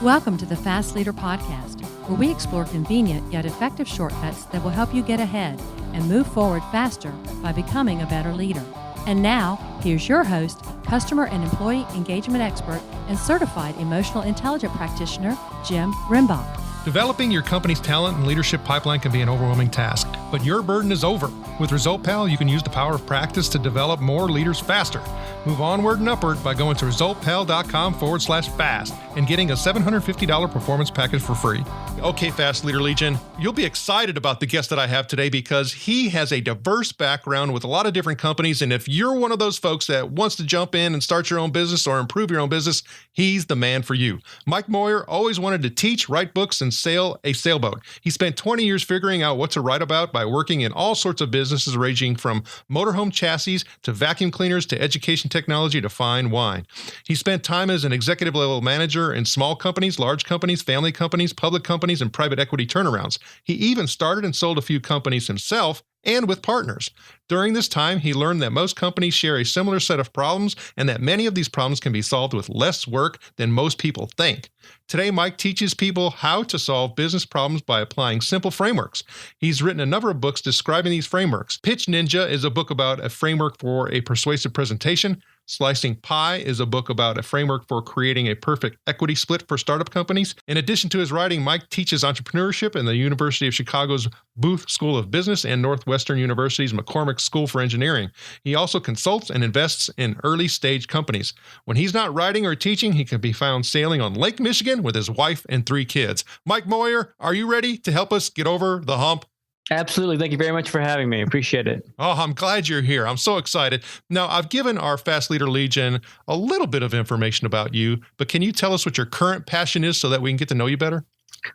Welcome to the Fast Leader Podcast, where we explore convenient yet effective shortcuts that will help you get ahead and move forward faster by becoming a better leader. And now, here's your host, customer and employee engagement expert, and certified emotional intelligence practitioner, Jim Rimbach. Developing your company's talent and leadership pipeline can be an overwhelming task, but your burden is over. With ResultPal, you can use the power of practice to develop more leaders faster. Move onward and upward by going to resultpal.com/fast and getting a $750 performance package for free. Okay, Fast Leader Legion, you'll be excited about the guest that I have today because he has a diverse background with a lot of different companies. And if you're one of those folks that wants to jump in and start your own business or improve your own business, he's the man for you. Mike Moyer always wanted to teach, write books, and sail a sailboat. He spent 20 years figuring out what to write about by working in all sorts of businesses ranging from motorhome chassis to vacuum cleaners to education technology to fine wine. He spent time as an executive level manager in small companies, large companies, family companies, public companies, and private equity turnarounds. He even started and sold a few companies himself and with partners. During this time, he learned that most companies share a similar set of problems and that many of these problems can be solved with less work than most people think. Today, Mike teaches people how to solve business problems by applying simple frameworks. He's written a number of books describing these frameworks. Pitch Ninja is a book about a framework for a persuasive presentation. Slicing Pie is a book about a framework for creating a perfect equity split for startup companies. In addition to his writing, Mike teaches entrepreneurship in the University of Chicago's Booth School of Business and Northwestern University's McCormick School for Engineering. He also consults and invests in early-stage companies. When he's not writing or teaching, he can be found sailing on Lake Michigan with his wife and 3 kids. Mike Moyer, are you ready to help us get over the hump? Absolutely. Thank you very much for having me. Appreciate it. Oh, I'm glad you're here. I'm so excited. Now, I've given our Fast Leader Legion a little bit of information about you, but can you tell us what your current passion is so that we can get to know you better?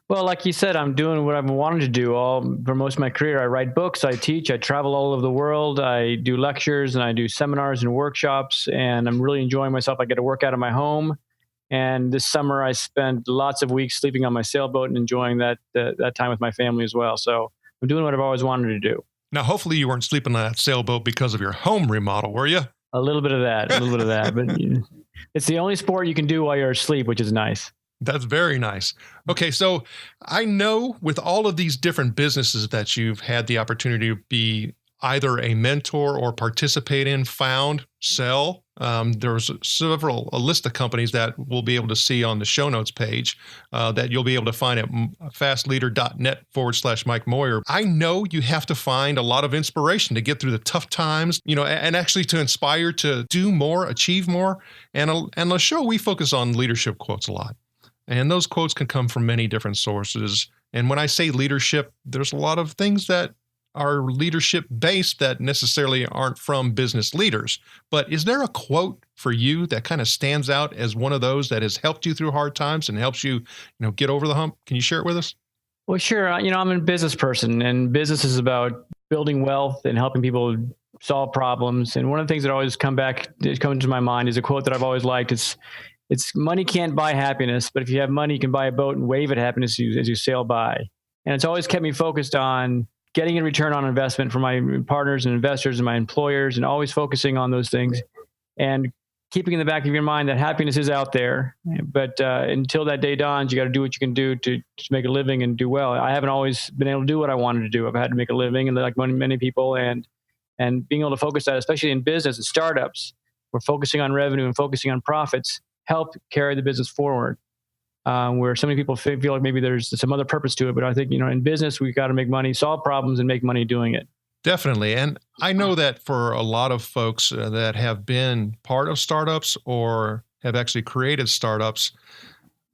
Well, like you said, I'm doing what I've wanted to do for most of my career. I write books, I teach, I travel all over the world, I do lectures, and I do seminars and workshops, and I'm really enjoying myself. I get to work out of my home. And this summer, I spent lots of weeks sleeping on my sailboat and enjoying that time with my family as well. So I'm doing what I've always wanted to do. Now, hopefully you weren't sleeping on that sailboat because of your home remodel, were you? A little bit of that. But it's the only sport you can do while you're asleep, which is nice. That's very nice. Okay, so I know with all of these different businesses that you've had the opportunity to be either a mentor or participate in, found, sell. There's a list of companies that we'll be able to see on the show notes page that you'll be able to find at fastleader.net/Mike Moyer. I know you have to find a lot of inspiration to get through the tough times, and actually to inspire to do more, achieve more. And on the show, we focus on leadership quotes a lot. And those quotes can come from many different sources. And when I say leadership, there's a lot of things that are leadership based that necessarily aren't from business leaders. But is there a quote for you that kind of stands out as one of those that has helped you through hard times and helps you, get over the hump? Can you share it with us? Well, sure. I'm a business person, and business is about building wealth and helping people solve problems. And one of the things that always comes to my mind is a quote that I've always liked. It's money can't buy happiness, but if you have money, you can buy a boat and wave at happiness as you sail by. And it's always kept me focused on getting a return on investment for my partners and investors and my employers, and always focusing on those things and keeping in the back of your mind that happiness is out there. But until that day dawns, you got to do what you can do to make a living and do well. I haven't always been able to do what I wanted to do. I've had to make a living, and like many people, and being able to focus that, especially in business and startups, we're focusing on revenue and focusing on profits, help carry the business forward. Where so many people feel like maybe there's some other purpose to it. But I think, in business, we've got to make money, solve problems, and make money doing it. Definitely. And I know that for a lot of folks that have been part of startups or have actually created startups,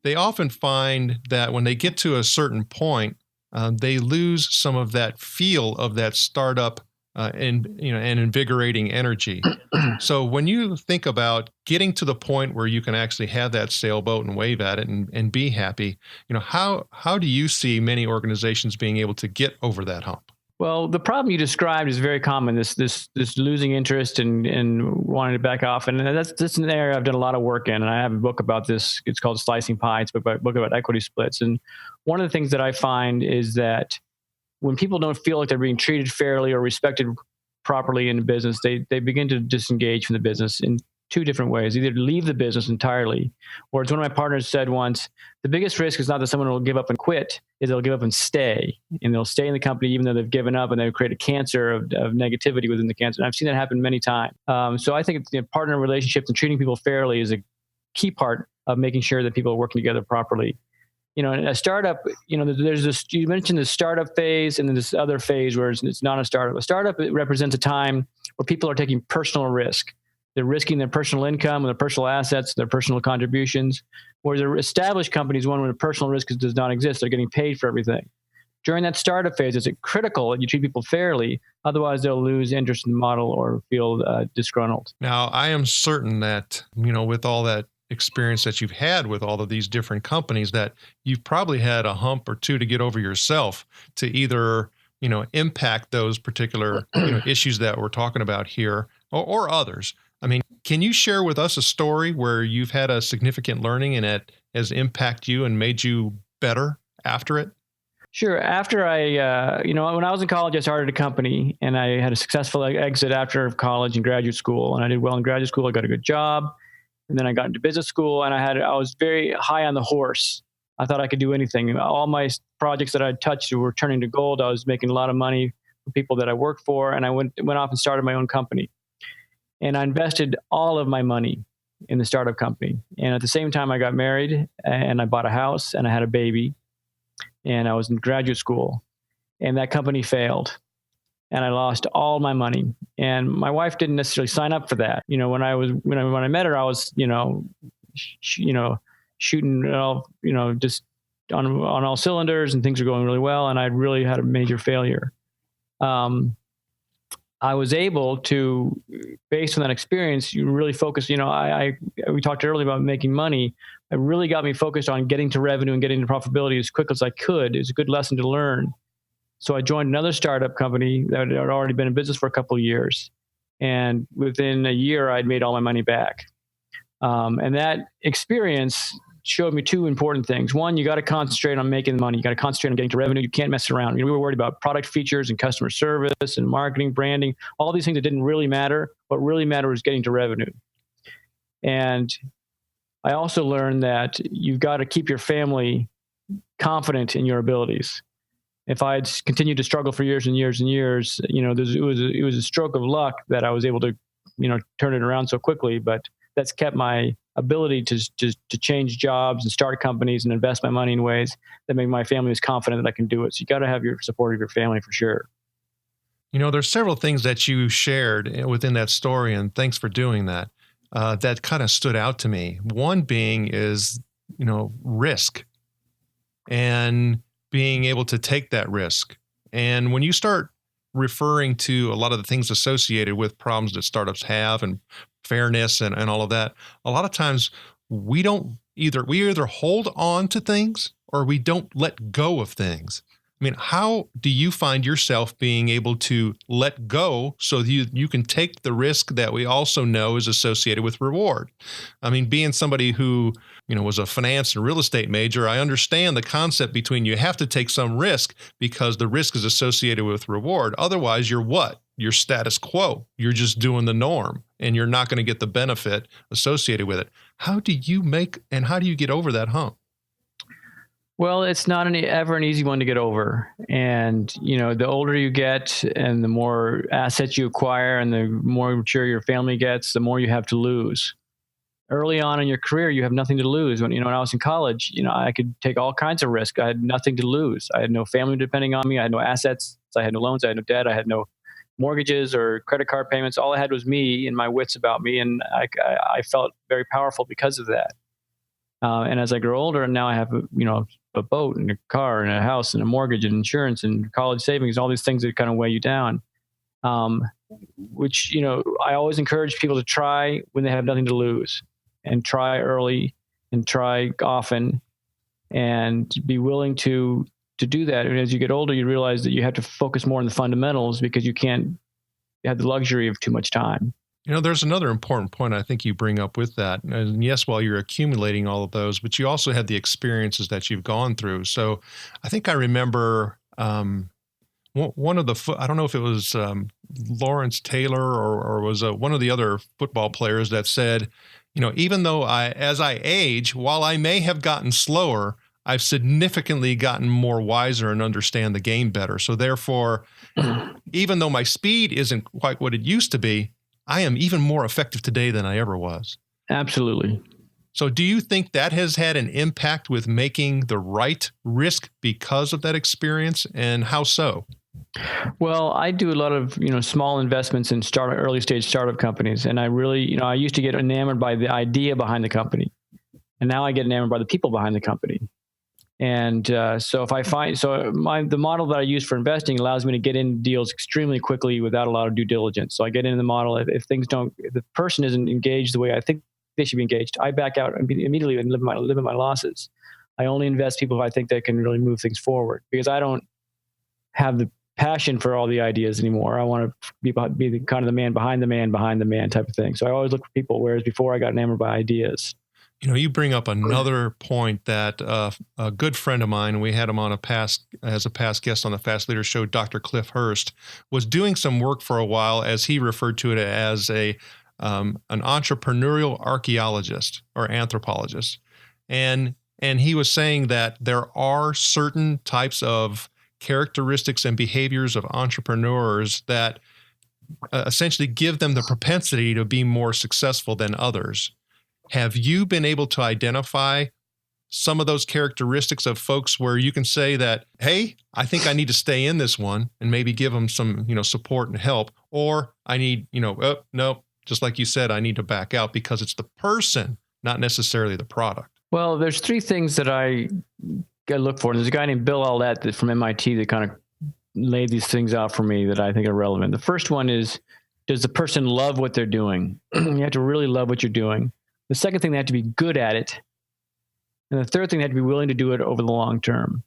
they often find that when they get to a certain point, they lose some of that feel of that startup and invigorating energy. So when you think about getting to the point where you can actually have that sailboat and wave at it and be happy, how do you see many organizations being able to get over that hump? Well, the problem you described is very common. This losing interest and wanting to back off, and that's an area I've done a lot of work in. And I have a book about this. It's called Slicing Pie. It's a book about equity splits. And one of the things that I find is that when people don't feel like they're being treated fairly or respected properly in the business, they begin to disengage from the business. And two different ways: either to leave the business entirely, or as one of my partners said once, the biggest risk is not that someone will give up and quit, is they'll give up and stay. And they'll stay in the company even though they've given up, and they've created a cancer of negativity within the cancer. And I've seen that happen many times. So I think partner relationships and treating people fairly is a key part of making sure that people are working together properly. In a startup, there's this, you mentioned the startup phase and then this other phase where it's not a startup. A startup, it represents a time where people are taking personal risk. They're risking their personal income, their personal assets, their personal contributions. Whereas the established companies, one where the personal risk does not exist, they're getting paid for everything. During that startup phase, it's critical that you treat people fairly. Otherwise, they'll lose interest in the model or feel disgruntled. Now, I am certain that, with all that experience that you've had with all of these different companies, that you've probably had a hump or two to get over yourself to either, impact those particular issues that we're talking about here or others. I mean, can you share with us a story where you've had a significant learning and it has impacted you and made you better after it? Sure. After I, when I was in college, I started a company and I had a successful exit after college and graduate school. And I did well in graduate school. I got a good job. And then I got into business school and I was very high on the horse. I thought I could do anything. All my projects that I touched were turning to gold. I was making a lot of money for people that I worked for. And I went off and started my own company. And I invested all of my money in the startup company. And at the same time, I got married and I bought a house and I had a baby. And I was in graduate school. And that company failed. And I lost all my money. And my wife didn't necessarily sign up for that. When I met her, I was, shooting all, just on all cylinders, and things were going really well. And I really had a major failure. I was able to, based on that experience, you really focus. We talked earlier about making money. It really got me focused on getting to revenue and getting to profitability as quick as I could. It was a good lesson to learn. So I joined another startup company that had already been in business for a couple of years. And within a year, I'd made all my money back. And that experience showed me two important things. One, you got to concentrate on making money. You got to concentrate on getting to revenue. You can't mess around. We were worried about product features and customer service and marketing, branding, all these things that didn't really matter. What really mattered was getting to revenue. And I also learned that you've got to keep your family confident in your abilities. If I had continued to struggle for years and years and years, it was a stroke of luck that I was able to, turn it around so quickly. But that's kept my ability to change jobs and start companies and invest my money in ways that make my family as confident that I can do it. So you got to have your support of your family for sure. There's several things that you shared within that story, and thanks for doing that. That kind of stood out to me. One being is, risk and being able to take that risk. And when you start referring to a lot of the things associated with problems that startups have and fairness and all of that, a lot of times we either hold on to things or we don't let go of things. I mean, how do you find yourself being able to let go so you can take the risk that we also know is associated with reward? I mean, being somebody who, was a finance and real estate major, I understand the concept between you have to take some risk because the risk is associated with reward. Otherwise, you're what? You're status quo. You're just doing the norm and you're not going to get the benefit associated with it. How do you get over that hump? Well, it's not ever an easy one to get over. And, the older you get and the more assets you acquire and the more mature your family gets, the more you have to lose. Early on in your career, you have nothing to lose. When I was in college, I could take all kinds of risk. I had nothing to lose. I had no family depending on me. I had no assets. I had no loans. I had no debt. I had no mortgages or credit card payments. All I had was me and my wits about me. And I felt very powerful because of that. And as I grow older, and now I have, a boat and a car and a house and a mortgage and insurance and college savings, all these things that kind of weigh you down, which, I always encourage people to try when they have nothing to lose, and try early and try often and be willing to do that. And as you get older, you realize that you have to focus more on the fundamentals because you can't have the luxury of too much time. There's another important point I think you bring up with that. And yes, while you're accumulating all of those, but you also have the experiences that you've gone through. So I think I remember when one of the, I don't know if it was Lawrence Taylor or was one of the other football players that said, even though as I age, while I may have gotten slower, I've significantly gotten more wiser and understand the game better. So therefore, even though my speed isn't quite what it used to be, I am even more effective today than I ever was. Absolutely. So do you think that has had an impact with making the right risk because of that experience, and how so? Well, I do a lot of, small investments in early stage startup companies. And I really, I used to get enamored by the idea behind the company. And now I get enamored by the people behind the company. And so if I find, the model that I use for investing allows me to get in deals extremely quickly without a lot of due diligence. So I get into the model. If the person isn't engaged the way I think they should be engaged, I back out immediately and live in my losses. I only invest people who I think that can really move things forward, because I don't have the passion for all the ideas anymore. I want to be the kind of the man behind the man type of thing. So I always look for people, whereas before I got enamored by ideas. You bring up another point that a good friend of mine, we had him on as a past guest on the Fast Leader Show, Dr. Cliff Hurst, was doing some work for a while, as he referred to it, as an entrepreneurial archaeologist or anthropologist. And he was saying that there are certain types of characteristics and behaviors of entrepreneurs that essentially give them the propensity to be more successful than others. Have you been able to identify some of those characteristics of folks where you can say that, hey, I think I need to stay in this one, and maybe give them some, support and help, or I need, no, just like you said, I need to back out because it's the person, not necessarily the product? Well, there's three things that I look for. There's a guy named Bill Aulett from MIT that kind of laid these things out for me that I think are relevant. The first one is, does the person love what they're doing? You have to really love what you're doing. The second thing, they have to be good at it. And the third thing, they have to be willing to do it over the long term.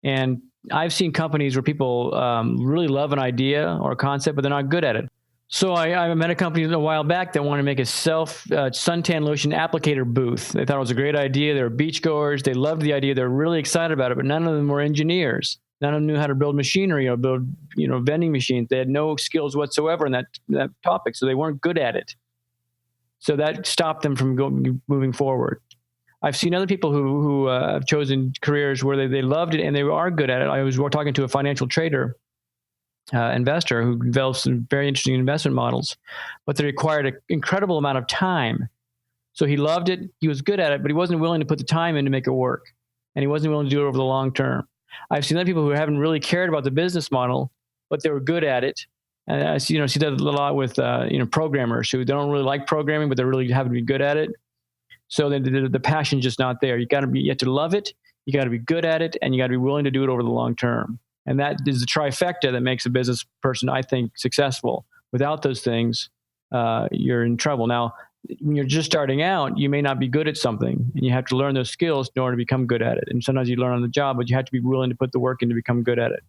And I've seen companies where people really love an idea or a concept, but they're not good at it. So I met a company a while back that wanted to make a suntan lotion applicator booth. They thought it was a great idea. They were beachgoers. They loved the idea. They were really excited about it, but none of them were engineers. None of them knew how to build machinery or build, vending machines. They had no skills whatsoever in that topic, so they weren't good at it. So that stopped them from moving forward. I've seen other people who have chosen careers where they loved it and they are good at it. I was talking to a financial trader, investor, who developed some very interesting investment models, but they required an incredible amount of time. So he loved it, he was good at it, but he wasn't willing to put the time in to make it work. And he wasn't willing to do it over the long term. I've seen other people who haven't really cared about the business model, but they were good at it. And I see that a lot with programmers who don't really like programming, but they really have to be good at it. So the passion's just not there. You have to love it, you got to be good at it, and you got to be willing to do it over the long term. And that is the trifecta that makes a business person, I think, successful. Without those things, you're in trouble. Now, when you're just starting out, you may not be good at something, and you have to learn those skills in order to become good at it. And sometimes you learn on the job, but you have to be willing to put the work in to become good at it.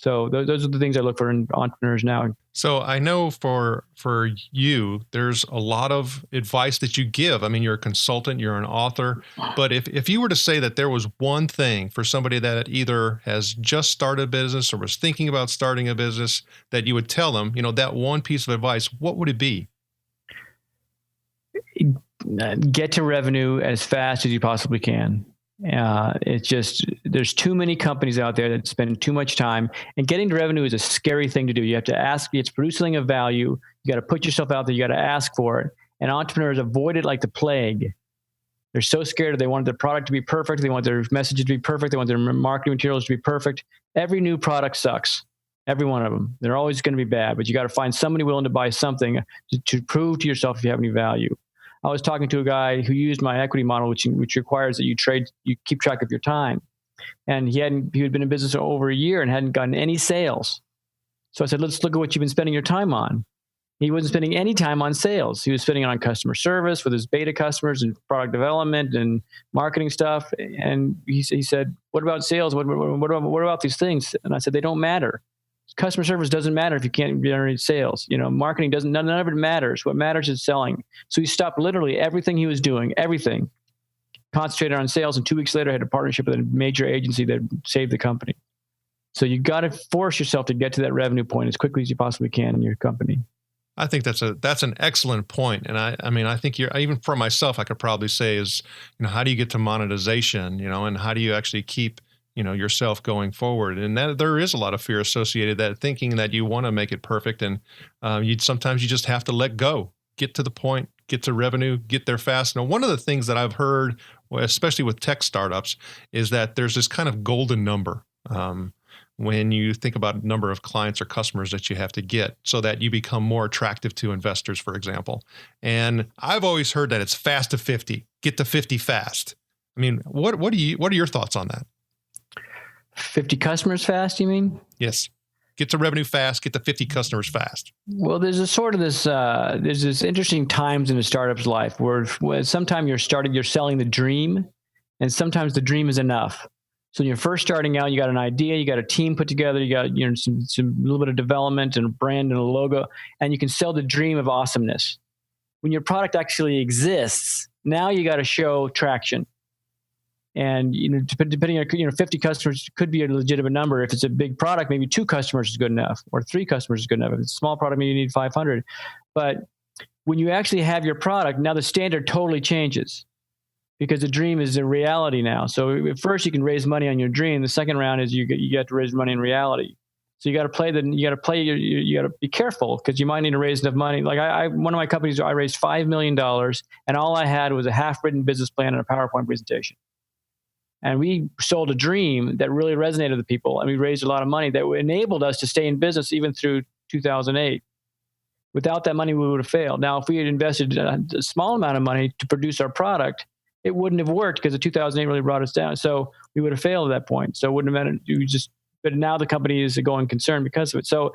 So those are the things I look for in entrepreneurs now. So I know for you, there's a lot of advice that you give. I mean, you're a consultant, you're an author, but if you were to say that there was one thing for somebody that either has just started a business or was thinking about starting a business that you would tell them, that one piece of advice, what would it be? Get to revenue as fast as you possibly can. It's just, there's too many companies out there that spend too much time, and getting to revenue is a scary thing to do. You have to ask, it's producing a value. You got to put yourself out there. You got to ask for it. And entrepreneurs avoid it like the plague. They're so scared. They want their product to be perfect. They want their messages to be perfect. They want their marketing materials to be perfect. Every new product sucks. Every one of them. They're always going to be bad, but you got to find somebody willing to buy something to prove to yourself if you have any value. I was talking to a guy who used my equity model, which requires that you keep track of your time. And he had been in business for over a year and hadn't gotten any sales. So I said, let's look at what you've been spending your time on. He wasn't spending any time on sales. He was spending it on customer service with his beta customers and product development and marketing stuff. And he said, what about sales? What about these things? And I said, they don't matter. Customer service doesn't matter if you can't generate sales. Marketing doesn't, none of it matters. What matters is selling. So he stopped literally everything he was doing, everything, concentrated on sales. And 2 weeks later, had a partnership with a major agency that saved the company. So you got to force yourself to get to that revenue point as quickly as you possibly can in your company. I think that's an excellent point. And I mean, I think even for myself, I could probably say is, how do you get to monetization, and how do you actually keep, yourself going forward? And that there is a lot of fear associated that thinking that you want to make it perfect. And sometimes you just have to let go, get to the point, get to revenue, get there fast. Now, one of the things that I've heard, especially with tech startups, is that there's this kind of golden number. When you think about number of clients or customers that you have to get so that you become more attractive to investors, for example. And I've always heard that it's fast to 50, get to 50 fast. I mean, what are your thoughts on that? 50 customers fast, you mean? Yes. Get to revenue fast, get to 50 customers fast. Well, there's this interesting times in a startup's life where sometimes you're selling the dream, and sometimes the dream is enough. So when you're first starting out, you got an idea, you got a team put together, you got some little bit of development and a brand and a logo, and you can sell the dream of awesomeness. When your product actually exists, now you got to show traction. And depending on 50 customers could be a legitimate number. If it's a big product, maybe 2 customers is good enough, or 3 customers is good enough. If it's a small product, maybe you need 500. But when you actually have your product, now the standard totally changes. Because the dream is a reality now. So at first you can raise money on your dream. The second round is you get to raise money in reality. So you got to be careful because you might need to raise enough money. Like one of my companies, I raised $5 million, and all I had was a half-written business plan and a PowerPoint presentation. And we sold a dream that really resonated with people, and we raised a lot of money that enabled us to stay in business even through 2008. Without that money, we would have failed. Now, if we had invested a small amount of money to produce our product, it wouldn't have worked because the 2008 really brought us down. So we would have failed at that point. So it wouldn't have mattered. But now the company is a going concern because of it. So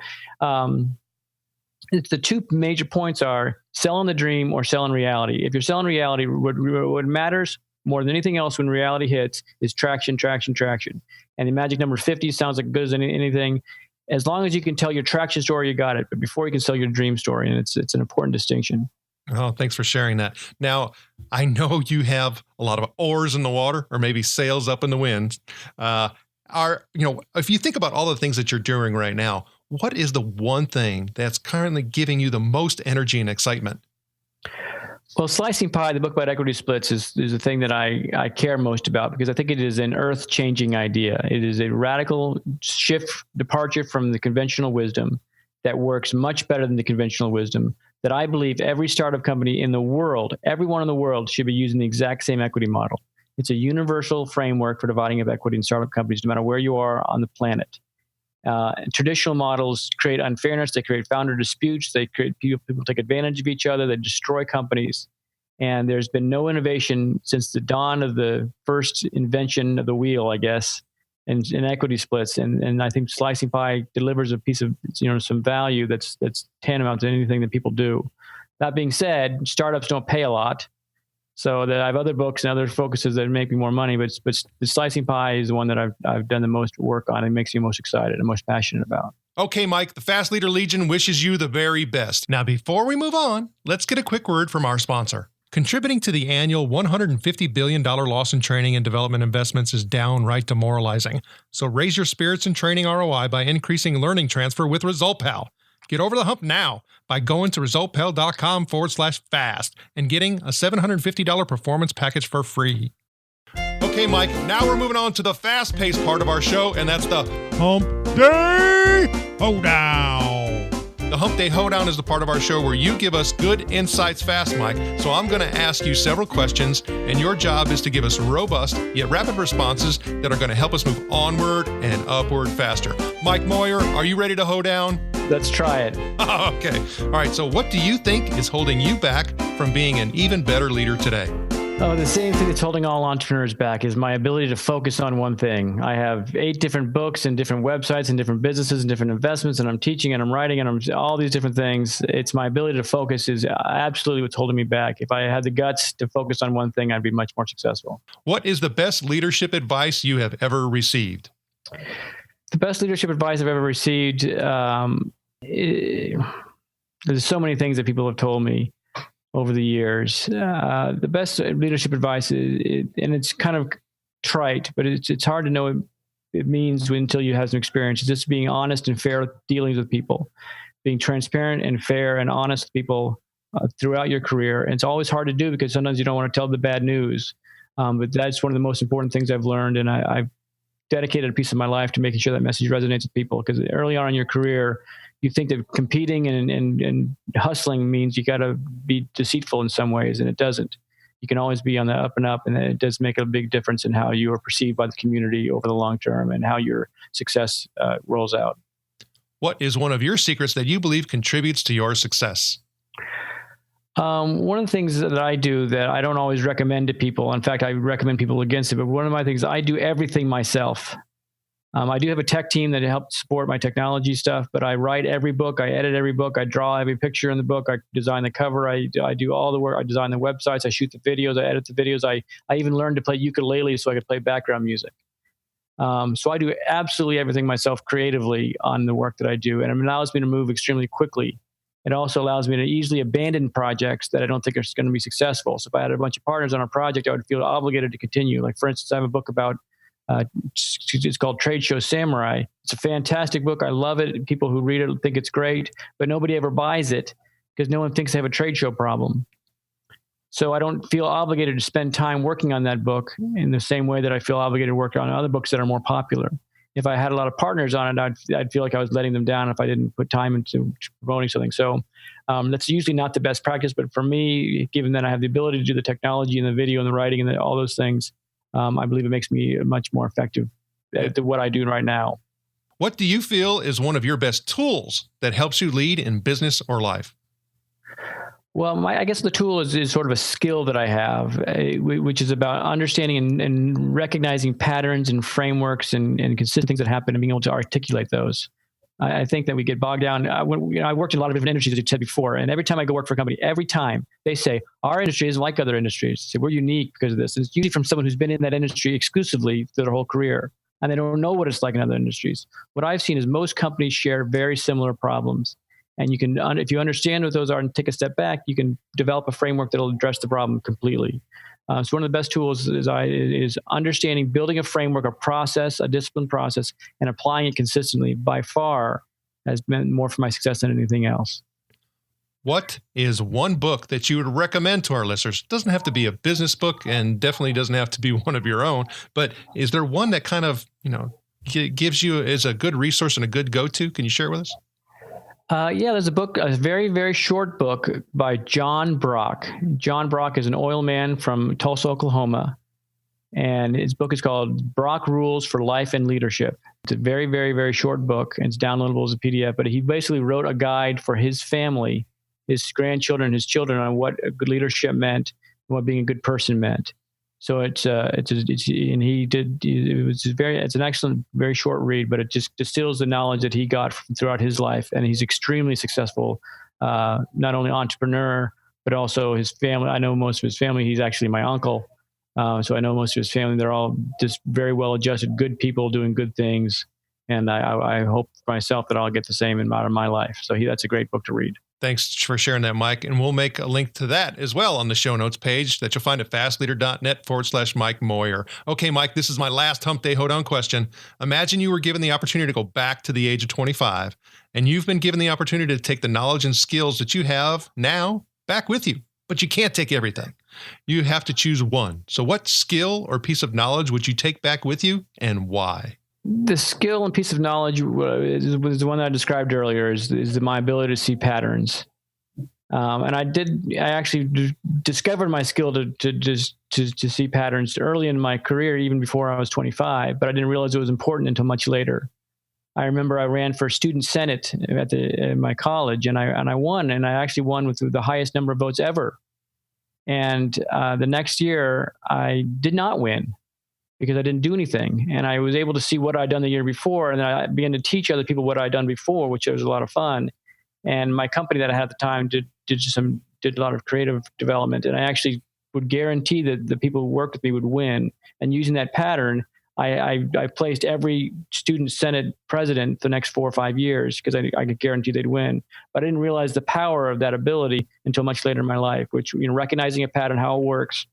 it's the 2 major points are selling the dream or selling reality. If you're selling reality, what matters more than anything else when reality hits is traction, traction, traction. And the magic number 50 sounds like good as anything. As long as you can tell your traction story, you got it. But before you can sell your dream story, and it's an important distinction. Oh, thanks for sharing that. Now, I know you have a lot of oars in the water, or maybe sails up in the wind. If you think about all the things that you're doing right now, what is the one thing that's currently giving you the most energy and excitement? Well, Slicing Pie, the book about equity splits, is the thing that I care most about because I think it is an earth-changing idea. It is a radical departure from the conventional wisdom that works much better than the conventional wisdom that I believe every startup company in the world, everyone in the world, should be using the exact same equity model. It's a universal framework for dividing up equity in startup companies, no matter where you are on the planet. Traditional models create unfairness. They create founder disputes. They create people take advantage of each other. They destroy companies. And there's been no innovation since the dawn of the first invention of the wheel, I guess, in equity splits. And I think Slicing Pie delivers a piece of some value that's tantamount to anything that people do. That being said, startups don't pay a lot. So I have other books and other focuses that make me more money, but the Slicing Pie is the one that I've done the most work on and makes me most excited and most passionate about. Okay, Mike, the Fast Leader Legion wishes you the very best. Now, before we move on, let's get a quick word from our sponsor. Contributing to the annual $150 billion loss in training and development investments is downright demoralizing. So raise your spirits and training ROI by increasing learning transfer with ResultPal. Get over the hump now by going to resultpal.com/fast and getting a $750 performance package for free. Okay, Mike, now we're moving on to the fast-paced part of our show, and that's the Hump Day Hoedown. The Hump Day Hoedown is the part of our show where you give us good insights fast, Mike. So I'm going to ask you several questions, and your job is to give us robust yet rapid responses that are going to help us move onward and upward faster. Mike Moyer, are you ready to hoe down? Let's try it. Okay. All right. So what do you think is holding you back from being an even better leader today? Oh, the same thing that's holding all entrepreneurs back is my ability to focus on one thing. I have 8 different books and different websites and different businesses and different investments, and I'm teaching and I'm writing and I'm all these different things. It's my ability to focus is absolutely what's holding me back. If I had the guts to focus on one thing, I'd be much more successful. What is the best leadership advice you have ever received? The best leadership advice I've ever received, there's so many things that people have told me over the years. The best leadership advice is, and it's kind of trite, but it's hard to know it means until you have some experience. It's just being honest and fair dealings with people, being transparent and fair and honest with people throughout your career. And it's always hard to do because sometimes you don't want to tell the bad news. But that's one of the most important things I've learned. And I've dedicated a piece of my life to making sure that message resonates with people. Because early on in your career, you think that competing and hustling means you got to be deceitful in some ways, and it doesn't. You can always be on the up and up, and it does make a big difference in how you are perceived by the community over the long term and how your success rolls out. What is one of your secrets that you believe contributes to your success? One of the things that I do that I don't always recommend to people, in fact, I recommend people against it, but one of my things, I do everything myself. I do have a tech team that helps support my technology stuff, but I write every book, I edit every book, I draw every picture in the book, I design the cover, I do all the work, I design the websites, I shoot the videos, I edit the videos, I even learned to play ukulele so I could play background music. So I do absolutely everything myself creatively on the work that I do, and it allows me to move extremely quickly. It also allows me to easily abandon projects that I don't think are going to be successful. So if I had a bunch of partners on a project, I would feel obligated to continue. Like, for instance, I have a book about, it's called Trade Show Samurai. It's a fantastic book. I love it. People who read it think it's great, but nobody ever buys it because no one thinks they have a trade show problem. So I don't feel obligated to spend time working on that book in the same way that I feel obligated to work on other books that are more popular. If I had a lot of partners on it, I'd feel like I was letting them down if I didn't put time into promoting something. So that's usually not the best practice. But for me, given that I have the ability to do the technology and the video and the writing and all those things, I believe it makes me much more effective at what I do right now. What do you feel is one of your best tools that helps you lead in business or life? Well, I guess the tool is sort of a skill that I have, which is about understanding and recognizing patterns and frameworks and consistent things that happen and being able to articulate those. I think that we get bogged down. I worked in a lot of different industries, as you said before, and every time I go work for a company, every time they say, our industry isn't like other industries. They say, we're unique because of this. And it's usually from someone who's been in that industry exclusively through their whole career, and they don't know what it's like in other industries. What I've seen is most companies share very similar problems. And you can, if you understand what those are and take a step back, you can develop a framework that'll address the problem completely. So one of the best tools is understanding, building a framework, a process, a disciplined process, and applying it consistently. By far has been more for my success than anything else. What is one book that you would recommend to our listeners? It doesn't have to be a business book and definitely doesn't have to be one of your own, but is there one that kind of, gives you as a good resource and a good go-to? Can you share it with us? There's a book, a very, very short book by John Brock. John Brock is an oil man from Tulsa, Oklahoma. And his book is called Brock Rules for Life and Leadership. It's a very, very, very short book, and it's downloadable as a PDF. But he basically wrote a guide for his family, his grandchildren, his children, on what a good leadership meant and what being a good person meant. So it's an excellent, very short read, but it just distills the knowledge that he got throughout his life. And he's extremely successful, not only entrepreneur, but also his family. I know most of his family. He's actually my uncle. So I know most of his family. They're all just very well-adjusted, good people doing good things. And I hope for myself that I'll get the same out of my life. So that's a great book to read. Thanks for sharing that, Mike. And we'll make a link to that as well on the show notes page that you'll find at fastleader.net/Mike Moyer. Okay, Mike, this is my last hump day hoedown question. Imagine you were given the opportunity to go back to the age of 25, and you've been given the opportunity to take the knowledge and skills that you have now back with you, but you can't take everything. You have to choose one. So what skill or piece of knowledge would you take back with you, and why? The skill and piece of knowledge was the one that I described earlier, is my ability to see patterns. And I actually discovered my skill to see patterns early in my career, even before I was 25, but I didn't realize it was important until much later. I remember I ran for student senate at my college, and I won, and I actually won with the highest number of votes ever. And the next year, I did not win, because I didn't do anything. And I was able to see what I'd done the year before. And then I began to teach other people what I'd done before, which was a lot of fun. And my company that I had at the time did a lot of creative development. And I actually would guarantee that the people who worked with me would win. And using that pattern, I placed every student senate president the next 4 or 5 years because I could guarantee they'd win. But I didn't realize the power of that ability until much later in my life, which, recognizing a pattern, how it works,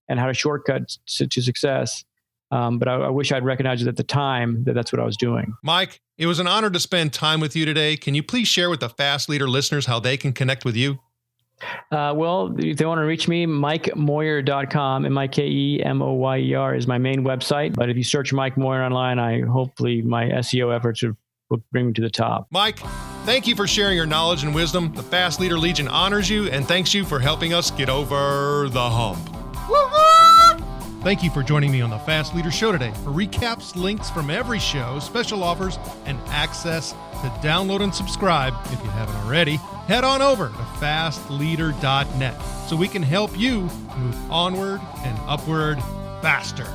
and how to shortcut to success. But I wish I'd recognized it at the time that that's what I was doing. Mike, it was an honor to spend time with you today. Can you please share with the Fast Leader listeners how they can connect with you? Well, if they want to reach me, MikeMoyer.com, MikeMoyer is my main website. But if you search Mike Moyer online, hopefully my SEO efforts will bring me to the top. Mike, thank you for sharing your knowledge and wisdom. The Fast Leader Legion honors you and thanks you for helping us get over the hump. Thank you for joining me on the Fast Leader Show today. For recaps, links from every show, special offers, and access to download and subscribe, if you haven't already, head on over to fastleader.net so we can help you move onward and upward faster.